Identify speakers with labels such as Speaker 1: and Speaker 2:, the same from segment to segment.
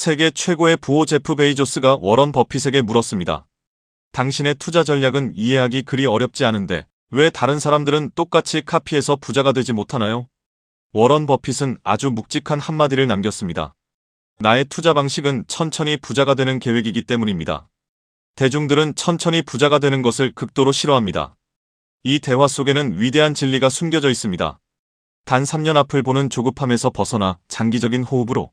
Speaker 1: 세계 최고의 부호 제프 베이조스가 워런 버핏에게 물었습니다. 당신의 투자 전략은 이해하기 그리 어렵지 않은데 왜 다른 사람들은 똑같이 카피해서 부자가 되지 못하나요? 워런 버핏은 아주 묵직한 한마디를 남겼습니다. 나의 투자 방식은 천천히 부자가 되는 계획이기 때문입니다. 대중들은 천천히 부자가 되는 것을 극도로 싫어합니다. 이 대화 속에는 위대한 진리가 숨겨져 있습니다. 단 3년 앞을 보는 조급함에서 벗어나 장기적인 호흡으로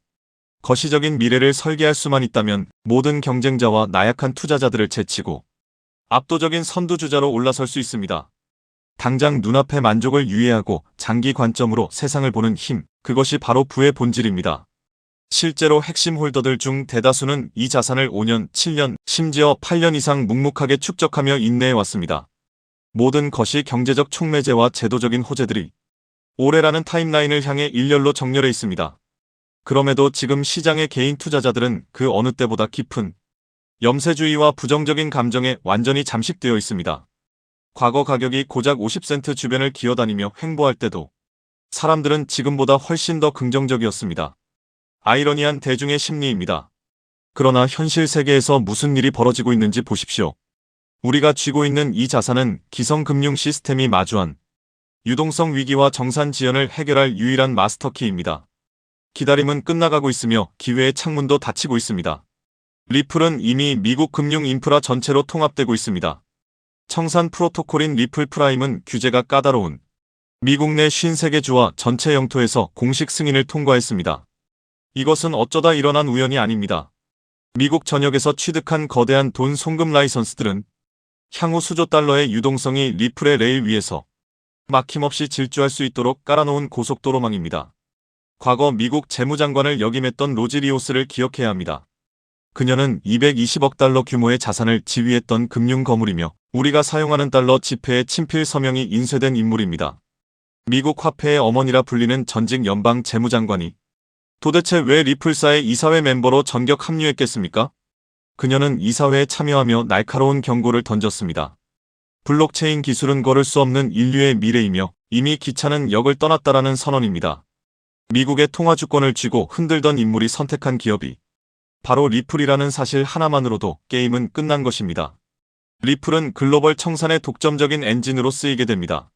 Speaker 1: 거시적인 미래를 설계할 수만 있다면 모든 경쟁자와 나약한 투자자들을 제치고 압도적인 선두주자로 올라설 수 있습니다. 당장 눈앞의 만족을 유예하고 장기 관점으로 세상을 보는 힘, 그것이 바로 부의 본질입니다. 실제로 핵심 홀더들 중 대다수는 이 자산을 5년, 7년, 심지어 8년 이상 묵묵하게 축적하며 인내해왔습니다. 모든 것이 경제적 촉매제와 제도적인 호재들이 올해라는 타임라인을 향해 일렬로 정렬해 있습니다. 그럼에도 지금 시장의 개인 투자자들은 그 어느 때보다 깊은 염세주의와 부정적인 감정에 완전히 잠식되어 있습니다. 과거 가격이 고작 50센트 주변을 기어다니며 횡보할 때도 사람들은 지금보다 훨씬 더 긍정적이었습니다. 아이러니한 대중의 심리입니다. 그러나 현실 세계에서 무슨 일이 벌어지고 있는지 보십시오. 우리가 쥐고 있는 이 자산은 기성금융 시스템이 마주한 유동성 위기와 정산 지연을 해결할 유일한 마스터키입니다. 기다림은 끝나가고 있으며 기회의 창문도 닫히고 있습니다. 리플은 이미 미국 금융 인프라 전체로 통합되고 있습니다. 청산 프로토콜인 리플 프라임은 규제가 까다로운 미국 내 53개 주와 전체 영토에서 공식 승인을 통과했습니다. 이것은 어쩌다 일어난 우연이 아닙니다. 미국 전역에서 취득한 거대한 돈 송금 라이선스들은 향후 수조 달러의 유동성이 리플의 레일 위에서 막힘없이 질주할 수 있도록 깔아놓은 고속도로망입니다. 과거 미국 재무장관을 역임했던 로지 리오스를 기억해야 합니다. 그녀는 220억 달러 규모의 자산을 지휘했던 금융 거물이며 우리가 사용하는 달러 지폐의 친필 서명이 인쇄된 인물입니다. 미국 화폐의 어머니라 불리는 전직 연방 재무장관이 도대체 왜 리플사의 이사회 멤버로 전격 합류했겠습니까? 그녀는 이사회에 참여하며 날카로운 경고를 던졌습니다. 블록체인 기술은 걸을 수 없는 인류의 미래이며 이미 기차는 역을 떠났다라는 선언입니다. 미국의 통화주권을 쥐고 흔들던 인물이 선택한 기업이 바로 리플이라는 사실 하나만으로도 게임은 끝난 것입니다. 리플은 글로벌 청산의 독점적인 엔진으로 쓰이게 됩니다.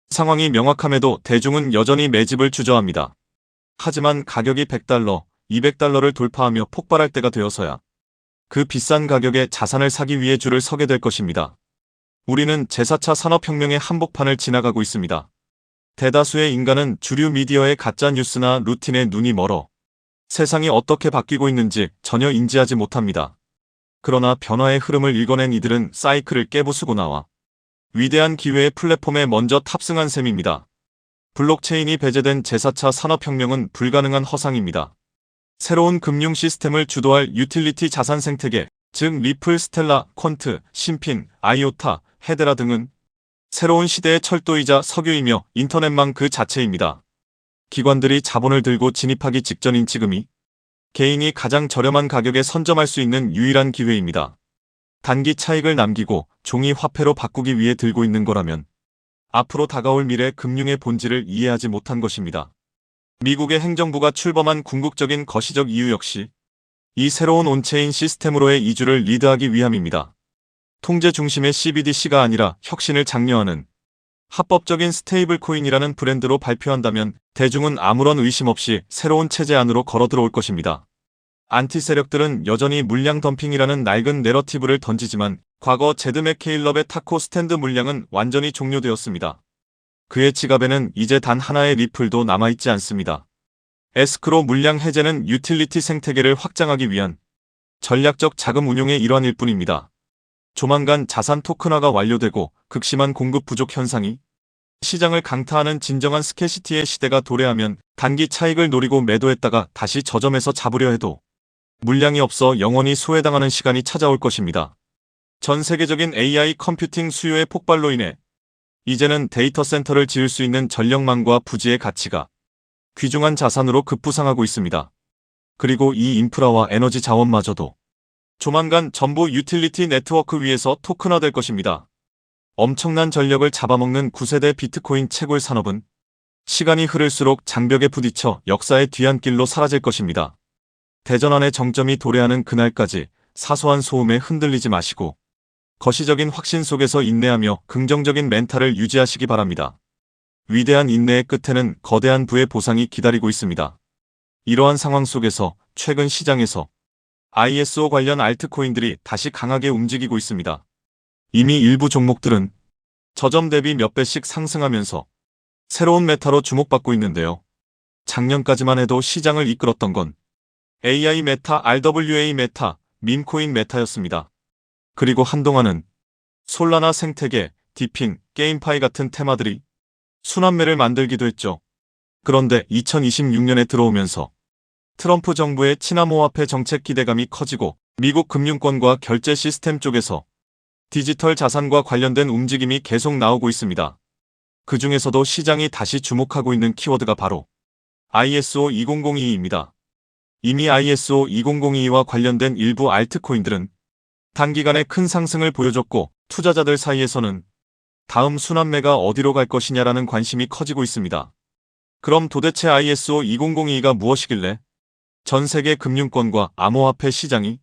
Speaker 1: 상황이 명확함에도 대중은 여전히 매집을 주저합니다. 하지만 가격이 100달러, 200달러를 돌파하며 폭발할 때가 되어서야 그 비싼 가격에 자산을 사기 위해 줄을 서게 될 것입니다. 우리는 제4차 산업혁명의 한복판을 지나가고 있습니다. 대다수의 인간은 주류 미디어의 가짜 뉴스나 루틴에 눈이 멀어 세상이 어떻게 바뀌고 있는지 전혀 인지하지 못합니다. 그러나 변화의 흐름을 읽어낸 이들은 사이클을 깨부수고 나와 위대한 기회의 플랫폼에 먼저 탑승한 셈입니다. 블록체인이 배제된 제4차 산업혁명은 불가능한 허상입니다. 새로운 금융 시스템을 주도할 유틸리티 자산 생태계, 즉 리플, 스텔라, 퀀트, 심핀, 아이오타, 헤데라 등은 새로운 시대의 철도이자 석유이며 인터넷망 그 자체입니다. 기관들이 자본을 들고 진입하기 직전인 지금이 개인이 가장 저렴한 가격에 선점할 수 있는 유일한 기회입니다. 단기 차익을 남기고 종이 화폐로 바꾸기 위해 들고 있는 거라면 앞으로 다가올 미래 금융의 본질을 이해하지 못한 것입니다. 미국의 행정부가 출범한 궁극적인 거시적 이유 역시 이 새로운 온체인 시스템으로의 이주를 리드하기 위함입니다. 통제 중심의 CBDC가 아니라 혁신을 장려하는 합법적인 스테이블 코인이라는 브랜드로 발표한다면 대중은 아무런 의심 없이 새로운 체제 안으로 걸어 들어올 것입니다. 안티 세력들은 여전히 물량 덤핑이라는 낡은 내러티브를 던지지만 과거 제드 맥케일럽의 타코 스탠드 물량은 완전히 종료되었습니다. 그의 지갑에는 이제 단 하나의 리플도 남아있지 않습니다. 에스크로 물량 해제는 유틸리티 생태계를 확장하기 위한 전략적 자금 운용의 일환일 뿐입니다. 조만간 자산 토큰화가 완료되고 극심한 공급 부족 현상이 시장을 강타하는 진정한 스캐시티의 시대가 도래하면 단기 차익을 노리고 매도했다가 다시 저점에서 잡으려 해도 물량이 없어 영원히 소외당하는 시간이 찾아올 것입니다. 전 세계적인 AI 컴퓨팅 수요의 폭발로 인해 이제는 데이터 센터를 지을 수 있는 전력망과 부지의 가치가 귀중한 자산으로 급부상하고 있습니다. 그리고 이 인프라와 에너지 자원마저도 조만간 전부 유틸리티 네트워크 위에서 토큰화될 것입니다. 엄청난 전력을 잡아먹는 9세대 비트코인 채굴 산업은 시간이 흐를수록 장벽에 부딪혀 역사의 뒤안길로 사라질 것입니다. 대전환의 정점이 도래하는 그날까지 사소한 소음에 흔들리지 마시고 거시적인 확신 속에서 인내하며 긍정적인 멘탈을 유지하시기 바랍니다. 위대한 인내의 끝에는 거대한 부의 보상이 기다리고 있습니다. 이러한 상황 속에서 최근 시장에서 ISO 관련 알트코인들이 다시 강하게 움직이고 있습니다. 이미 일부 종목들은 저점 대비 몇 배씩 상승하면서 새로운 메타로 주목받고 있는데요. 작년까지만 해도 시장을 이끌었던 건 AI 메타, RWA 메타, 밈코인 메타였습니다. 그리고 한동안은 솔라나 생태계, 디핑, 게임파이 같은 테마들이 순환매를 만들기도 했죠. 그런데 2026년에 들어오면서 트럼프 정부의 친암호화폐 정책 기대감이 커지고 미국 금융권과 결제 시스템 쪽에서 디지털 자산과 관련된 움직임이 계속 나오고 있습니다. 그 중에서도 시장이 다시 주목하고 있는 키워드가 바로 ISO 2002입니다. 이미 ISO 2002와 관련된 일부 알트코인들은 단기간에 큰 상승을 보여줬고 투자자들 사이에서는 다음 순환매가 어디로 갈 것이냐라는 관심이 커지고 있습니다. 그럼 도대체 ISO 2002가 무엇이길래 전 세계 금융권과 암호화폐 시장이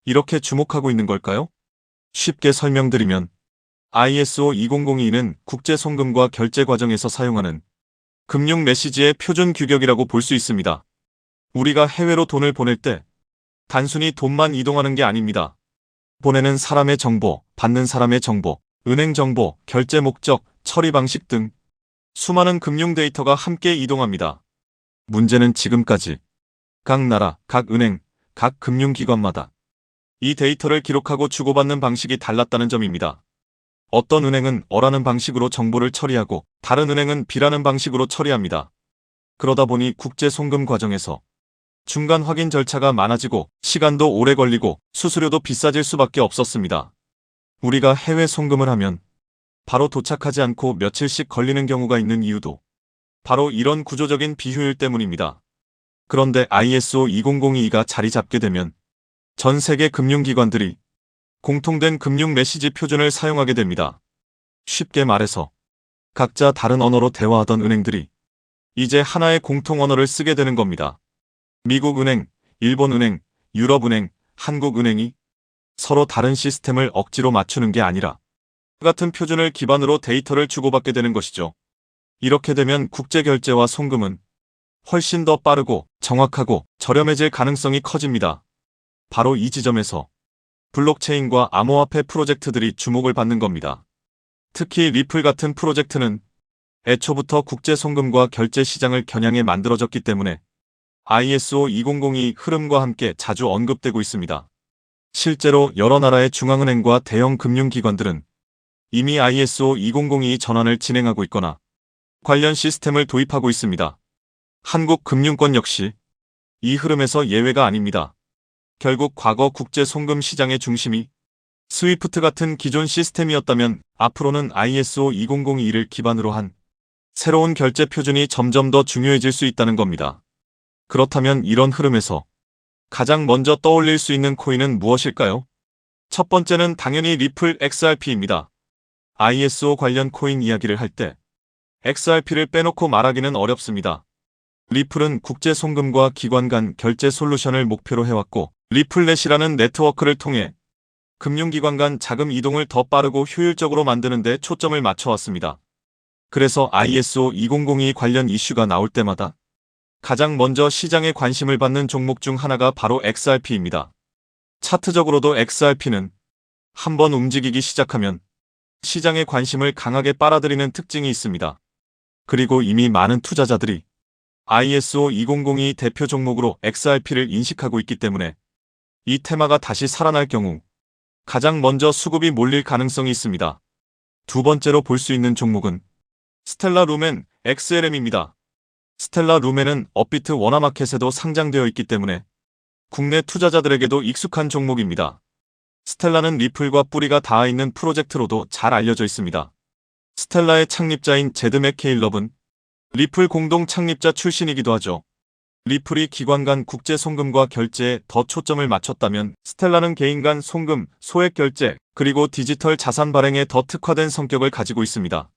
Speaker 1: 이렇게 주목하고 있는 걸까요? 쉽게 설명드리면 ISO 2002는 국제 송금과 결제 과정에서 사용하는 금융 메시지의 표준 규격이라고 볼 수 있습니다. 우리가 해외로 돈을 보낼 때 단순히 돈만 이동하는 게 아닙니다. 보내는 사람의 정보, 받는 사람의 정보, 은행 정보, 결제 목적, 처리 방식 등 수많은 금융 데이터가 함께 이동합니다. 문제는 지금까지 각 나라, 각 은행, 각 금융기관마다 이 데이터를 기록하고 주고받는 방식이 달랐다는 점입니다. 어떤 은행은 어라는 방식으로 정보를 처리하고 다른 은행은 B라는 방식으로 처리합니다. 그러다 보니 국제 송금 과정에서 중간 확인 절차가 많아지고 시간도 오래 걸리고 수수료도 비싸질 수밖에 없었습니다. 우리가 해외 송금을 하면 바로 도착하지 않고 며칠씩 걸리는 경우가 있는 이유도 바로 이런 구조적인 비효율 때문입니다. 그런데 ISO 2002가 자리 잡게 되면 전 세계 금융기관들이 공통된 금융 메시지 표준을 사용하게 됩니다. 쉽게 말해서 각자 다른 언어로 대화하던 은행들이 이제 하나의 공통 언어를 쓰게 되는 겁니다. 미국은행, 일본은행, 유럽은행, 한국은행이 서로 다른 시스템을 억지로 맞추는 게 아니라 같은 표준을 기반으로 데이터를 주고받게 되는 것이죠. 이렇게 되면 국제결제와 송금은 훨씬 더 빠르고 정확하고 저렴해질 가능성이 커집니다. 바로 이 지점에서 블록체인과 암호화폐 프로젝트들이 주목을 받는 겁니다. 특히 리플 같은 프로젝트는 애초부터 국제 송금과 결제 시장을 겨냥해 만들어졌기 때문에 ISO 2002 흐름과 함께 자주 언급되고 있습니다. 실제로 여러 나라의 중앙은행과 대형 금융기관들은 이미 ISO 2002 전환을 진행하고 있거나 관련 시스템을 도입하고 있습니다. 한국 금융권 역시 이 흐름에서 예외가 아닙니다. 결국 과거 국제 송금 시장의 중심이 스위프트 같은 기존 시스템이었다면 앞으로는 ISO 2002를 기반으로 한 새로운 결제 표준이 점점 더 중요해질 수 있다는 겁니다. 그렇다면 이런 흐름에서 가장 먼저 떠올릴 수 있는 코인은 무엇일까요? 첫 번째는 당연히 리플 XRP입니다. ISO 관련 코인 이야기를 할 때 XRP를 빼놓고 말하기는 어렵습니다. 리플은 국제 송금과 기관 간 결제 솔루션을 목표로 해왔고 리플넷이라는 네트워크를 통해 금융기관 간 자금 이동을 더 빠르고 효율적으로 만드는 데 초점을 맞춰왔습니다. 그래서 ISO 2002 관련 이슈가 나올 때마다 가장 먼저 시장에 관심을 받는 종목 중 하나가 바로 XRP입니다. 차트적으로도 XRP는 한번 움직이기 시작하면 시장의 관심을 강하게 빨아들이는 특징이 있습니다. 그리고 이미 많은 투자자들이 ISO 2002 대표 종목으로 XRP를 인식하고 있기 때문에 이 테마가 다시 살아날 경우 가장 먼저 수급이 몰릴 가능성이 있습니다. 두 번째로 볼 수 있는 종목은 스텔라 루멘 XLM입니다. 스텔라 루멘은 업비트 워너마켓에도 상장되어 있기 때문에 국내 투자자들에게도 익숙한 종목입니다. 스텔라는 리플과 뿌리가 닿아 있는 프로젝트로도 잘 알려져 있습니다. 스텔라의 창립자인 제드 맥케일럽은 리플 공동 창립자 출신이기도 하죠. 리플이 기관 간 국제 송금과 결제에 더 초점을 맞췄다면 스텔라는 개인 간 송금, 소액 결제, 그리고 디지털 자산 발행에 더 특화된 성격을 가지고 있습니다.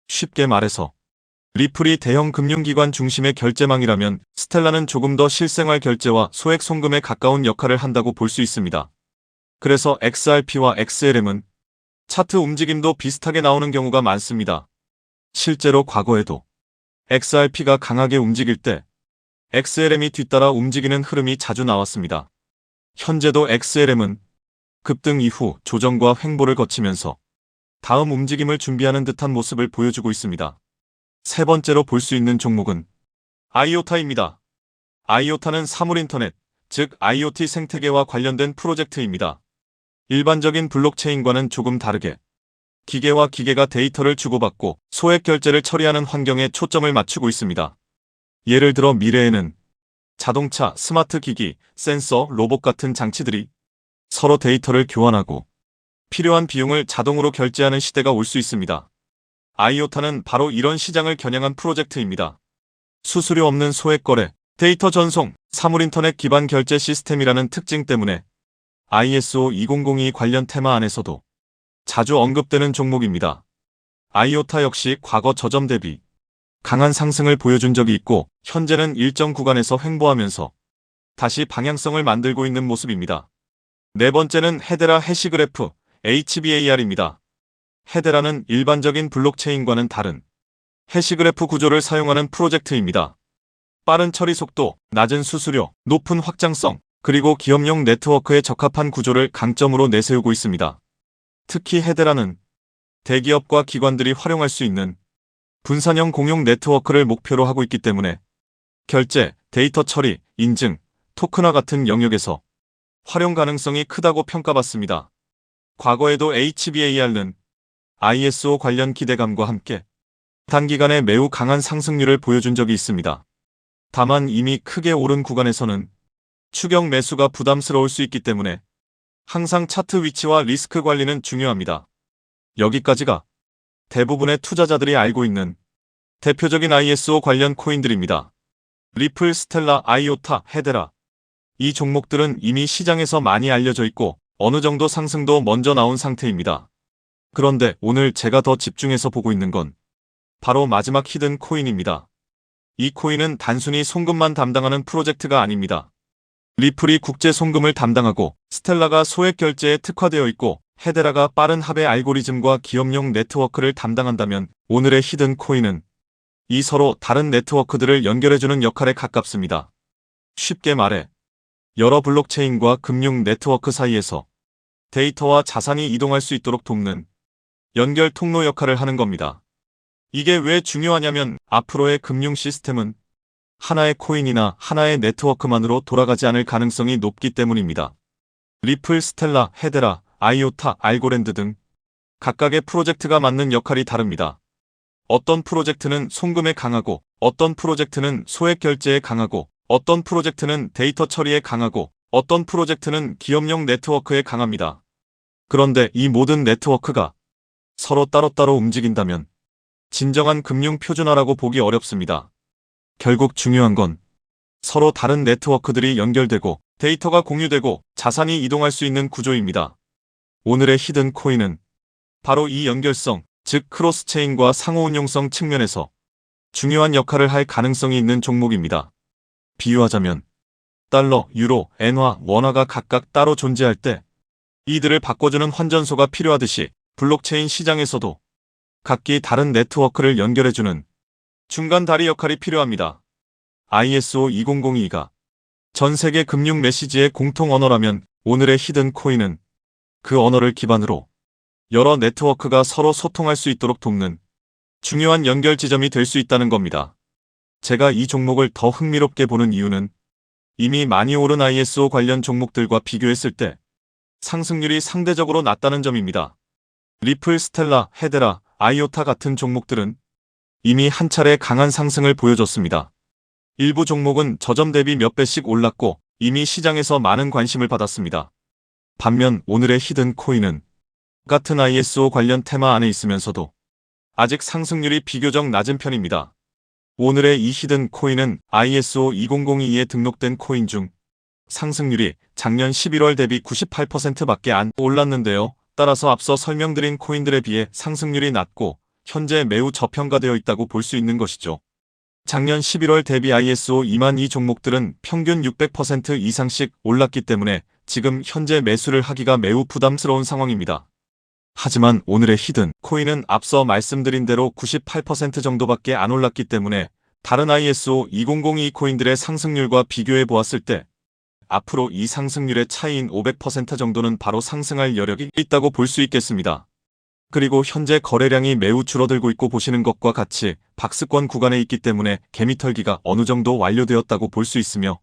Speaker 1: 쉽게 말해서 리플이 대형 금융기관 중심의 결제망이라면 스텔라는 조금 더 실생활 결제와 소액 송금에 가까운 역할을 한다고 볼 수 있습니다. 그래서 XRP와 XLM은 차트 움직임도 비슷하게 나오는 경우가 많습니다. 실제로 과거에도 XRP가 강하게 움직일 때 XLM이 뒤따라 움직이는 흐름이 자주 나왔습니다. 현재도 XLM은 급등 이후 조정과 횡보를 거치면서 다음 움직임을 준비하는 듯한 모습을 보여주고 있습니다. 세 번째로 볼 수 있는 종목은 아이오타입니다. 아이오타는 사물인터넷, 즉 IoT 생태계와 관련된 프로젝트입니다. 일반적인 블록체인과는 조금 다르게 기계와 기계가 데이터를 주고받고 소액 결제를 처리하는 환경에 초점을 맞추고 있습니다. 예를 들어 미래에는 자동차, 스마트 기기, 센서, 로봇 같은 장치들이 서로 데이터를 교환하고 필요한 비용을 자동으로 결제하는 시대가 올 수 있습니다. 아이오타는 바로 이런 시장을 겨냥한 프로젝트입니다. 수수료 없는 소액 거래, 데이터 전송, 사물인터넷 기반 결제 시스템이라는 특징 때문에 ISO 2002 관련 테마 안에서도 자주 언급되는 종목입니다. 아이오타 역시 과거 저점 대비 강한 상승을 보여준 적이 있고 현재는 일정 구간에서 횡보하면서 다시 방향성을 만들고 있는 모습입니다. 네 번째는 헤데라 해시그래프 HBAR입니다. 헤데라는 일반적인 블록체인과는 다른 해시그래프 구조를 사용하는 프로젝트입니다. 빠른 처리 속도, 낮은 수수료, 높은 확장성, 그리고 기업용 네트워크에 적합한 구조를 강점으로 내세우고 있습니다. 특히 헤데라는 대기업과 기관들이 활용할 수 있는 분산형 공용 네트워크를 목표로 하고 있기 때문에 결제, 데이터 처리, 인증, 토큰화 같은 영역에서 활용 가능성이 크다고 평가받습니다. 과거에도 HBAR는 ISO 관련 기대감과 함께 단기간에 매우 강한 상승률을 보여준 적이 있습니다. 다만 이미 크게 오른 구간에서는 추격 매수가 부담스러울 수 있기 때문에 항상 차트 위치와 리스크 관리는 중요합니다. 여기까지가 대부분의 투자자들이 알고 있는 대표적인 ISO 관련 코인들입니다. 리플, 스텔라, 아이오타, 헤데라. 이 종목들은 이미 시장에서 많이 알려져 있고 어느 정도 상승도 먼저 나온 상태입니다. 그런데 오늘 제가 더 집중해서 보고 있는 건 바로 마지막 히든 코인입니다. 이 코인은 단순히 송금만 담당하는 프로젝트가 아닙니다. 리플이 국제 송금을 담당하고 스텔라가 소액 결제에 특화되어 있고 헤데라가 빠른 합의 알고리즘과 기업용 네트워크를 담당한다면 오늘의 히든 코인은 이 서로 다른 네트워크들을 연결해주는 역할에 가깝습니다. 쉽게 말해 여러 블록체인과 금융 네트워크 사이에서 데이터와 자산이 이동할 수 있도록 돕는 연결 통로 역할을 하는 겁니다. 이게 왜 중요하냐면 앞으로의 금융 시스템은 하나의 코인이나 하나의 네트워크만으로 돌아가지 않을 가능성이 높기 때문입니다. 리플, 스텔라, 헤데라, 아이오타, 알고랜드 등 각각의 프로젝트가 맡는 역할이 다릅니다. 어떤 프로젝트는 송금에 강하고 어떤 프로젝트는 소액 결제에 강하고 어떤 프로젝트는 데이터 처리에 강하고 어떤 프로젝트는 기업용 네트워크에 강합니다. 그런데 이 모든 네트워크가 서로 따로따로 움직인다면 진정한 금융 표준화라고 보기 어렵습니다. 결국 중요한 건 서로 다른 네트워크들이 연결되고 데이터가 공유되고 자산이 이동할 수 있는 구조입니다. 오늘의 히든 코인은 바로 이 연결성, 즉 크로스체인과 상호운용성 측면에서 중요한 역할을 할 가능성이 있는 종목입니다. 비유하자면 달러, 유로, 엔화, 원화가 각각 따로 존재할 때 이들을 바꿔주는 환전소가 필요하듯이 블록체인 시장에서도 각기 다른 네트워크를 연결해주는 중간 다리 역할이 필요합니다. ISO 2002가 전 세계 금융 메시지의 공통 언어라면 오늘의 히든 코인은 그 언어를 기반으로 여러 네트워크가 서로 소통할 수 있도록 돕는 중요한 연결 지점이 될 수 있다는 겁니다. 제가 이 종목을 더 흥미롭게 보는 이유는 이미 많이 오른 ISO 관련 종목들과 비교했을 때 상승률이 상대적으로 낮다는 점입니다. 리플, 스텔라, 헤데라, 아이오타 같은 종목들은 이미 한 차례 강한 상승을 보여줬습니다. 일부 종목은 저점 대비 몇 배씩 올랐고 이미 시장에서 많은 관심을 받았습니다. 반면 오늘의 히든 코인은 같은 ISO 관련 테마 안에 있으면서도 아직 상승률이 비교적 낮은 편입니다. 오늘의 이 히든 코인은 ISO 2002에 등록된 코인 중 상승률이 작년 11월 대비 98%밖에 안 올랐는데요. 따라서 앞서 설명드린 코인들에 비해 상승률이 낮고 현재 매우 저평가되어 있다고 볼 수 있는 것이죠. 작년 11월 대비 ISO 2만 이 종목들은 평균 600% 이상씩 올랐기 때문에 지금 현재 매수를 하기가 매우 부담스러운 상황입니다. 하지만 오늘의 히든 코인은 앞서 말씀드린 대로 98% 정도밖에 안 올랐기 때문에 다른 ISO 2002 코인들의 상승률과 비교해 보았을 때 앞으로 이 상승률의 차이인 500% 정도는 바로 상승할 여력이 있다고 볼 수 있겠습니다. 그리고 현재 거래량이 매우 줄어들고 있고 보시는 것과 같이 박스권 구간에 있기 때문에 개미털기가 어느 정도 완료되었다고 볼 수 있으며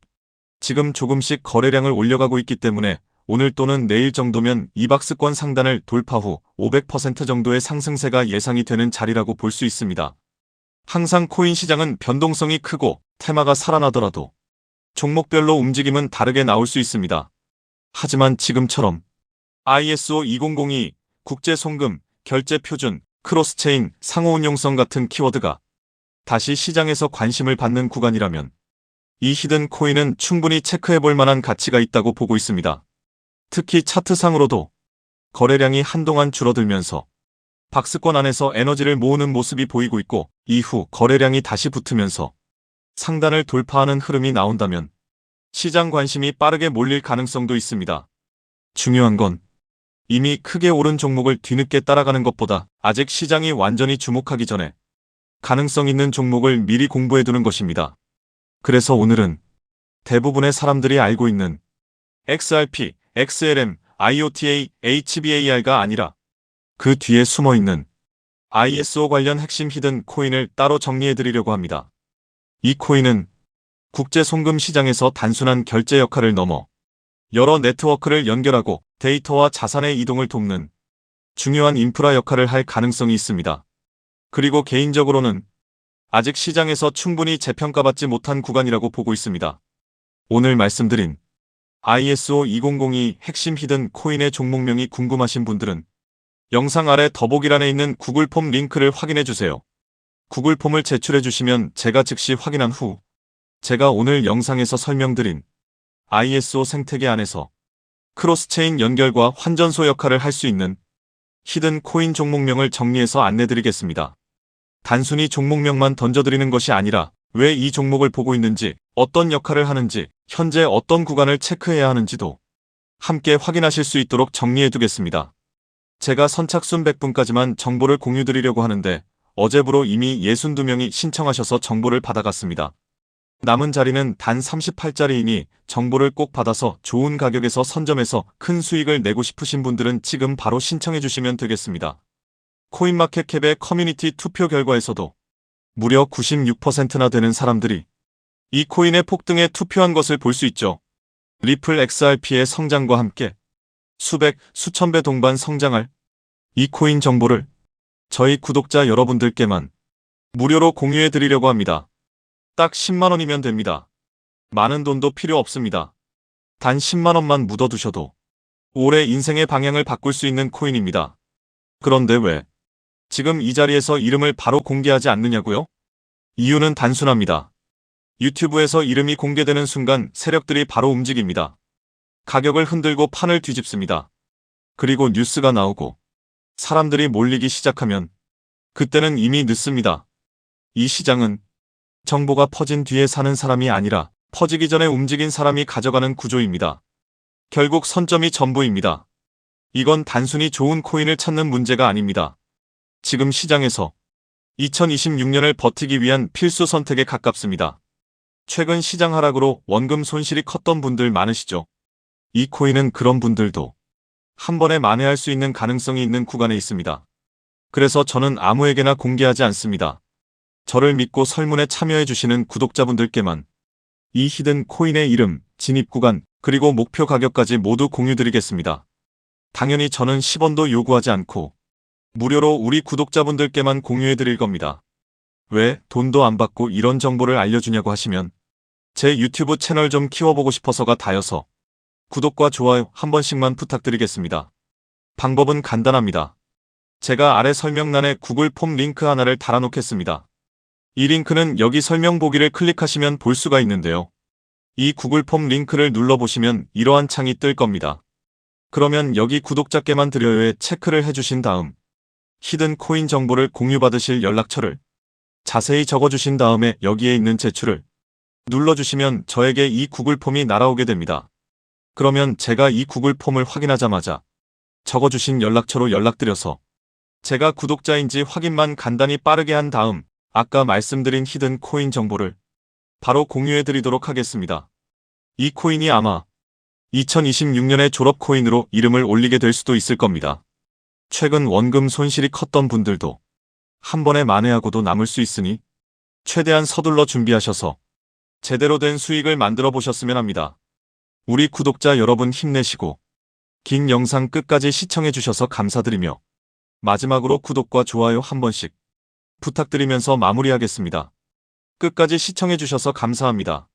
Speaker 1: 지금 조금씩 거래량을 올려가고 있기 때문에 오늘 또는 내일 정도면 이 박스권 상단을 돌파 후 500% 정도의 상승세가 예상이 되는 자리라고 볼 수 있습니다. 항상 코인 시장은 변동성이 크고 테마가 살아나더라도 종목별로 움직임은 다르게 나올 수 있습니다. 하지만 지금처럼 ISO 2002, 국제송금, 결제표준, 크로스체인, 상호운용성 같은 키워드가 다시 시장에서 관심을 받는 구간이라면 이 히든 코인은 충분히 체크해볼 만한 가치가 있다고 보고 있습니다. 특히 차트상으로도 거래량이 한동안 줄어들면서 박스권 안에서 에너지를 모으는 모습이 보이고 있고 이후 거래량이 다시 붙으면서 상단을 돌파하는 흐름이 나온다면 시장 관심이 빠르게 몰릴 가능성도 있습니다. 중요한 건 이미 크게 오른 종목을 뒤늦게 따라가는 것보다 아직 시장이 완전히 주목하기 전에 가능성 있는 종목을 미리 공부해두는 것입니다. 그래서 오늘은 대부분의 사람들이 알고 있는 XRP, XLM, IOTA, HBAR가 아니라 그 뒤에 숨어있는 ISO 관련 핵심 히든 코인을 따로 정리해드리려고 합니다. 이 코인은 국제송금 시장에서 단순한 결제 역할을 넘어 여러 네트워크를 연결하고 데이터와 자산의 이동을 돕는 중요한 인프라 역할을 할 가능성이 있습니다. 그리고 개인적으로는 아직 시장에서 충분히 재평가받지 못한 구간이라고 보고 있습니다. 오늘 말씀드린 ISO 2002 핵심 히든 코인의 종목명이 궁금하신 분들은 영상 아래 더보기란에 있는 구글 폼 링크를 확인해 주세요. 구글 폼을 제출해 주시면 제가 즉시 확인한 후 제가 오늘 영상에서 설명드린 ISO 생태계 안에서 크로스체인 연결과 환전소 역할을 할 수 있는 히든 코인 종목명을 정리해서 안내드리겠습니다. 단순히 종목명만 던져드리는 것이 아니라 왜 이 종목을 보고 있는지, 어떤 역할을 하는지, 현재 어떤 구간을 체크해야 하는지도 함께 확인하실 수 있도록 정리해두겠습니다. 제가 선착순 100분까지만 정보를 공유드리려고 하는데 어제부로 이미 62명이 신청하셔서 정보를 받아갔습니다. 남은 자리는 단 38자리이니 정보를 꼭 받아서 좋은 가격에서 선점해서 큰 수익을 내고 싶으신 분들은 지금 바로 신청해 주시면 되겠습니다. 코인마켓캡의 커뮤니티 투표 결과에서도 무려 96%나 되는 사람들이 이 코인의 폭등에 투표한 것을 볼 수 있죠. 리플 XRP의 성장과 함께 수백, 수천 배 동반 성장할 이 코인 정보를 저희 구독자 여러분들께만 무료로 공유해 드리려고 합니다. 딱 10만원이면 됩니다. 많은 돈도 필요 없습니다. 단 10만원만 묻어두셔도 올해 인생의 방향을 바꿀 수 있는 코인입니다. 그런데 왜 지금 이 자리에서 이름을 바로 공개하지 않느냐고요? 이유는 단순합니다. 유튜브에서 이름이 공개되는 순간 세력들이 바로 움직입니다. 가격을 흔들고 판을 뒤집습니다. 그리고 뉴스가 나오고 사람들이 몰리기 시작하면 그때는 이미 늦습니다. 이 시장은 정보가 퍼진 뒤에 사는 사람이 아니라 퍼지기 전에 움직인 사람이 가져가는 구조입니다. 결국 선점이 전부입니다. 이건 단순히 좋은 코인을 찾는 문제가 아닙니다. 지금 시장에서 2026년을 버티기 위한 필수 선택에 가깝습니다. 최근 시장 하락으로 원금 손실이 컸던 분들 많으시죠? 이 코인은 그런 분들도 한 번에 만회할 수 있는 가능성이 있는 구간에 있습니다. 그래서 저는 아무에게나 공개하지 않습니다. 저를 믿고 설문에 참여해 주시는 구독자분들께만 이 히든 코인의 이름, 진입 구간, 그리고 목표 가격까지 모두 공유드리겠습니다. 당연히 저는 10원도 요구하지 않고 무료로 우리 구독자분들께만 공유해 드릴 겁니다. 왜 돈도 안 받고 이런 정보를 알려주냐고 하시면 제 유튜브 채널 좀 키워보고 싶어서가 다여서 구독과 좋아요 한 번씩만 부탁드리겠습니다. 방법은 간단합니다. 제가 아래 설명란에 구글 폼 링크 하나를 달아놓겠습니다. 이 링크는 여기 설명 보기를 클릭하시면 볼 수가 있는데요. 이 구글 폼 링크를 눌러보시면 이러한 창이 뜰 겁니다. 그러면 여기 구독자께만 드려요에 체크를 해주신 다음 히든 코인 정보를 공유받으실 연락처를 자세히 적어주신 다음에 여기에 있는 제출을 눌러주시면 저에게 이 구글 폼이 날아오게 됩니다. 그러면 제가 이 구글 폼을 확인하자마자 적어주신 연락처로 연락드려서 제가 구독자인지 확인만 간단히 빠르게 한 다음 아까 말씀드린 히든 코인 정보를 바로 공유해드리도록 하겠습니다. 이 코인이 아마 2026년에 졸업 코인으로 이름을 올리게 될 수도 있을 겁니다. 최근 원금 손실이 컸던 분들도 한 번에 만회하고도 남을 수 있으니 최대한 서둘러 준비하셔서 제대로 된 수익을 만들어 보셨으면 합니다. 우리 구독자 여러분 힘내시고 긴 영상 끝까지 시청해 주셔서 감사드리며 마지막으로 구독과 좋아요 한 번씩 부탁드리면서 마무리하겠습니다. 끝까지 시청해 주셔서 감사합니다.